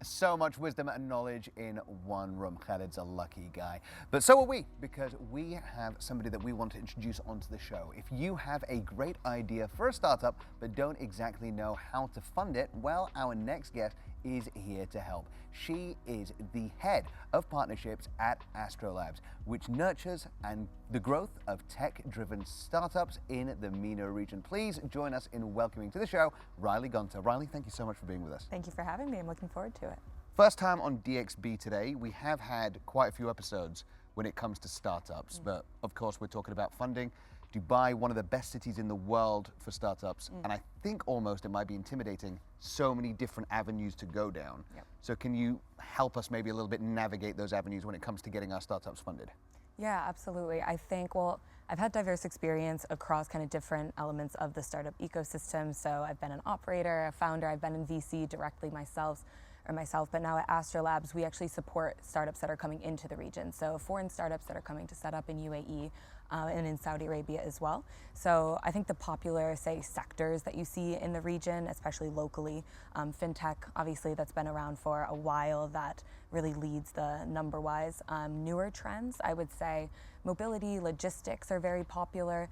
so much wisdom and knowledge in one room. Khalid's a lucky guy. But so are we, because we have somebody that we want to introduce onto the show. If you have a great idea for a startup but don't exactly know how to fund it, well, our next guest is here to help. She is the head of partnerships at AstroLabs, which nurtures and the growth of tech-driven startups in the MENA region. Please join us in welcoming to the show Riley Gonta. Riley, thank you so much for being with us. Thank you for having me. I'm looking forward to it. First time on DXB Today. We have had quite a few episodes when it comes to startups, but of course we're talking about funding. Dubai, one of the best cities in the world for startups, and I think almost it might be intimidating, so many different avenues to go down. Yep. So can you help us maybe a little bit navigate those avenues when it comes to getting our startups funded? Yeah, absolutely. I think, well, I've had diverse experience across kind of different elements of the startup ecosystem. So I've been an operator, a founder, I've been in VC directly myself, but now at AstroLabs, we actually support startups that are coming into the region. So foreign startups that are coming to set up in UAE and in Saudi Arabia as well. So I think the popular, say, sectors that you see in the region, especially locally, fintech, obviously that's been around for a while, that really leads the number-wise. Newer trends, I would say, mobility, logistics are very popular,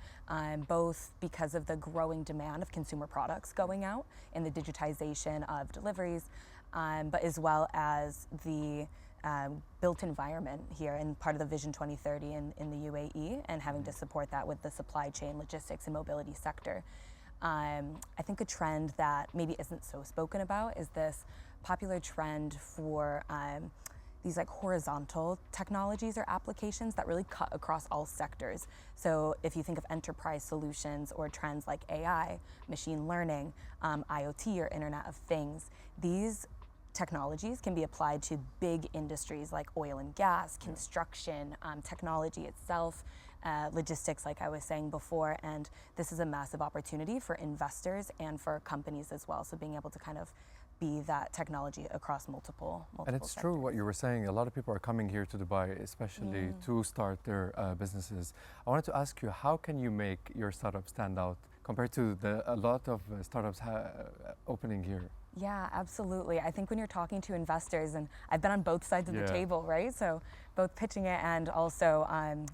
both because of the growing demand of consumer products going out and the digitization of deliveries, but as well as the built environment here and part of the Vision 2030 in the UAE, and having to support that with the supply chain, logistics, and mobility sector. I think a trend that maybe isn't so spoken about is this popular trend for these like horizontal technologies or applications that really cut across all sectors. So if you think of enterprise solutions or trends like AI, machine learning, IoT or Internet of Things, these technologies can be applied to big industries like oil and gas, construction, technology itself, logistics, like I was saying before, and this is a massive opportunity for investors and for companies as well. So being able to kind of be that technology across multiple And it's sectors. true what you were saying. A lot of people are coming here to Dubai, especially to start their businesses. I wanted to ask you, how can you make your startup stand out compared to a lot of startups opening here? Yeah, absolutely. I think when you're talking to investors, and I've been on both sides of the table, right? So both pitching it and also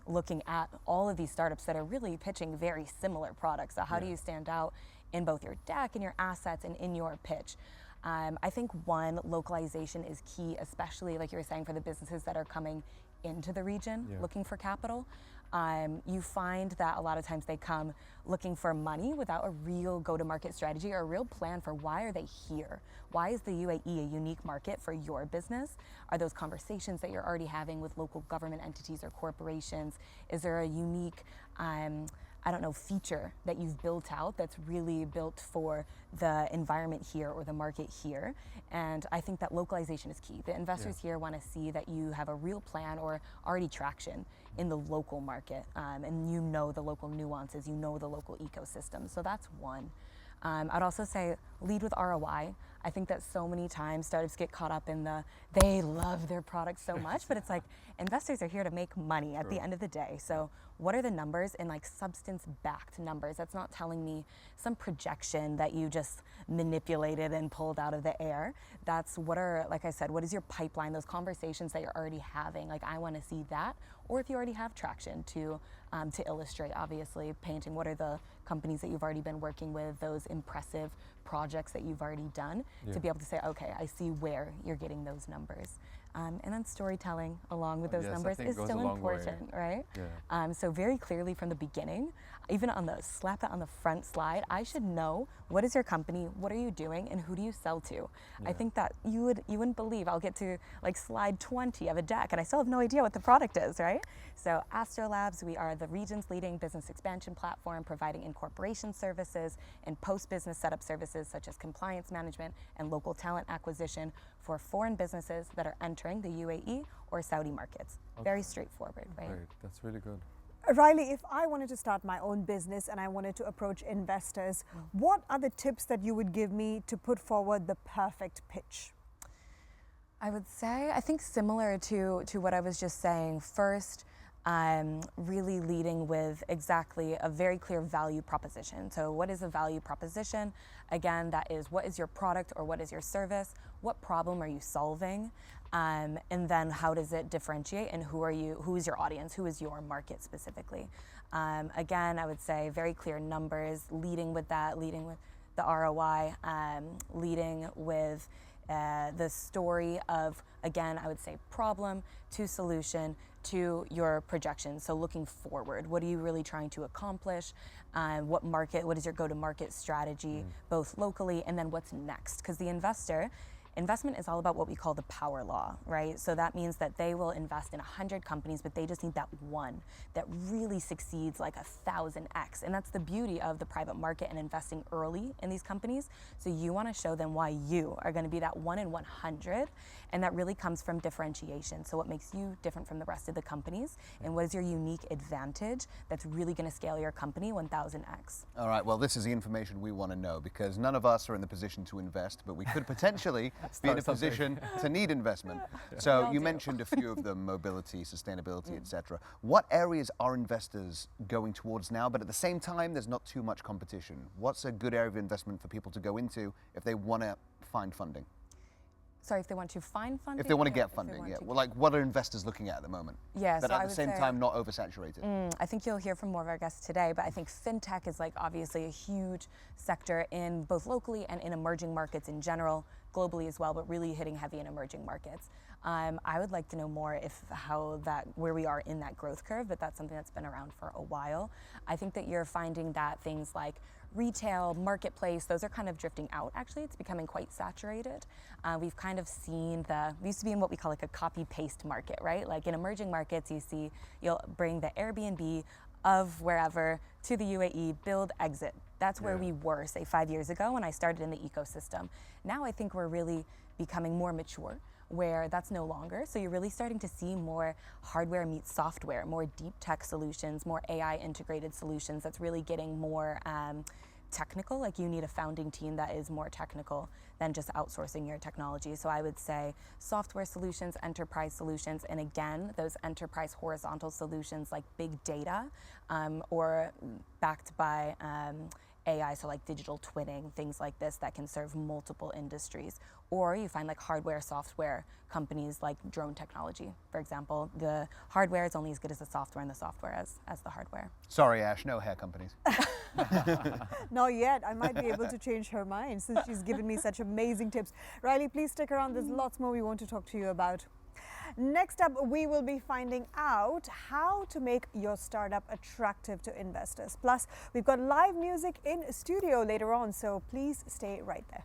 looking at all of these startups that are really pitching very similar products. So how do you stand out in both your deck and your assets and in your pitch? I think one, localization is key, especially like you were saying for the businesses that are coming into the region looking for capital. You find that a lot of times they come looking for money without a real go-to-market strategy or a real plan for why are they here? Why is the UAE a unique market for your business? Are those conversations that you're already having with local government entities or corporations? Is there a unique I don't know, feature that you've built out that's really built for the environment here or the market here? And I think that localization is key. The investors here want to see that you have a real plan or already traction in the local market, and you know the local nuances, you know the local ecosystem. So that's one. I'd also say lead with ROI. I think that so many times startups get caught up in they love their product so much, but it's like investors are here to make money at the end of the day. So what are the numbers, and like substance-backed numbers? That's not telling me some projection that you just manipulated and pulled out of the air. That's like I said, what is your pipeline, those conversations that you're already having? Like I want to see that. Or if you already have traction to illustrate, obviously, painting what are the companies that you've already been working with, those impressive projects that you've already done, to be able to say, okay, I see where you're getting those numbers. And then storytelling along with those numbers is still important, right? Yeah. So very clearly from the beginning, even slap that on the front slide, I should know, what is your company, what are you doing, and who do you sell to? I think that you wouldn't believe, I'll get to like slide 20 of a deck and I still have no idea what the product is, right? So AstroLabs, we are the region's leading business expansion platform, providing incorporation services and post-business setup services such as compliance management and local talent acquisition for foreign businesses that are entering the UAE or Saudi markets. Very straightforward, right? Great, that's really good. Riley, if I wanted to start my own business and I wanted to approach investors, what are the tips that you would give me to put forward the perfect pitch? I would say, I think similar to what I was just saying. First, really leading with exactly a very clear value proposition. So what is a value proposition? Again, that is, what is your product or what is your service? What problem are you solving? And then how does it differentiate, and who is your audience? Who is your market specifically? Again, I would say very clear numbers, leading with that, leading with the ROI, leading with the story of, again, I would say problem to solution to your projections. So looking forward, what are you really trying to accomplish? What is your go-to-market strategy, both locally, and then what's next? Because the investment is all about what we call the power law, right? So that means that they will invest in 100 companies, but they just need that one that really succeeds like 1,000x. And that's the beauty of the private market and investing early in these companies. So you want to show them why you are going to be that 1 in 100. And that really comes from differentiation. So what makes you different from the rest of the companies, and what is your unique advantage that's really going to scale your company 1,000x? All right, well, this is the information we want to know, because none of us are in the position to invest, but we could potentially be in a position to need investment. So you mentioned a few of them: mobility, sustainability, etc. What areas are investors going towards now, but at the same time there's not too much competition? What's a good area of investment for people to go into if they want to find funding? Sorry, if they want to find funding? If they want to get funding, yeah. Well, like, what are investors looking at the moment? Yeah, but so at the same time not oversaturated. I think you'll hear from more of our guests today, but I think fintech is like obviously a huge sector in both locally and in emerging markets in general, globally as well, but really hitting heavy in emerging markets. I would like to know more where we are in that growth curve, but that's something that's been around for a while. I think that you're finding that things like retail, marketplace, those are kind of drifting out. Actually, it's becoming quite saturated. We've kind of seen we used to be in what we call like a copy-paste market, right? Like in emerging markets, you'll bring the Airbnb of wherever to the UAE, build, exit. That's where we were, say, 5 years ago when I started in the ecosystem. Now I think we're really becoming more mature, where that's no longer. So you're really starting to see more hardware meets software, more deep tech solutions, more AI integrated solutions that's really getting more technical. Like you need a founding team that is more technical than just outsourcing your technology. So I would say software solutions, enterprise solutions, and again, those enterprise horizontal solutions like big data or backed by AI, so like digital twinning, things like this that can serve multiple industries. Or you find like hardware, software companies like drone technology, for example. The hardware is only as good as the software, and the software as the hardware. Sorry, Ash, no hair companies. Not yet. I might be able to change her mind since she's given me such amazing tips. Riley, please stick around. There's lots more we want to talk to you about. Next up, we will be finding out how to make your startup attractive to investors. Plus, we've got live music in studio later on, so please stay right there.